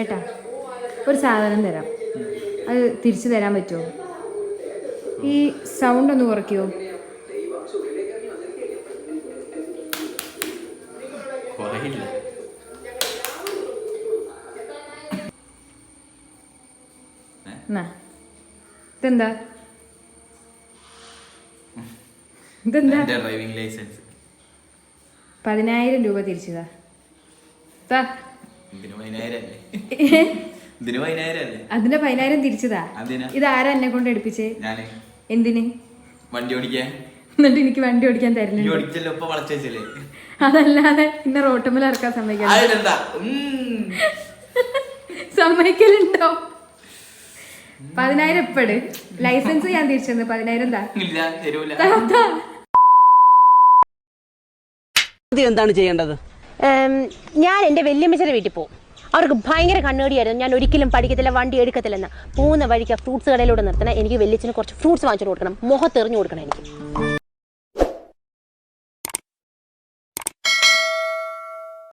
ഏട്ടാ ഒരു സാധനം തരാം, അത് തിരിച്ചു തരാൻ പറ്റുമോ? ഈ സൗണ്ട് ഒന്ന് കുറയ്ക്കുമോ? ഇതെന്താ ഇതെന്താ? Driving licence. 10,000 രൂപ തിരിച്ചതാ. അതിന്റെ 10,000 തിരിച്ചതാ. ഇതാരാ എന്നെ കൊണ്ട് എടുപ്പിച്ചേ? എന്തിന്? വണ്ടി ഓടിക്കാൻ. എന്നിട്ട് എനിക്ക് വണ്ടി ഓടിക്കാൻ തരുന്നുണ്ട്. അതല്ലാതെ പിന്നെ റോട്ടുമ്മൽ ഇറക്കാൻ സമ്മതിക്കലുണ്ടോ? 10,000 എപ്പട്? ലൈസൻസ് ഞാൻ തിരിച്ചെന്ന് 10,000 എന്താണ് ചെയ്യേണ്ടത്? ഞാൻ എന്റെ വല്യമ്മച്ചയുടെ വീട്ടിൽ പോകും. അവർക്ക് ഭയങ്കര കണ്ണുകടിയായിരുന്നു. ഞാൻ ഒരിക്കലും പഠിക്കത്തില്ല, വണ്ടി എടുക്കത്തില്ലെന്ന്. പോകുന്ന വഴിക്ക് ഫ്രൂട്ട്സ് കടയിലൂടെ നിർത്തണം. എനിക്ക് വല്യച്ഛന് കുറച്ച് ഫ്രൂട്ട്സ് വാങ്ങിച്ചു കൊടുക്കണം, മുഖത്തെറിഞ്ഞു കൊടുക്കണം എനിക്ക്.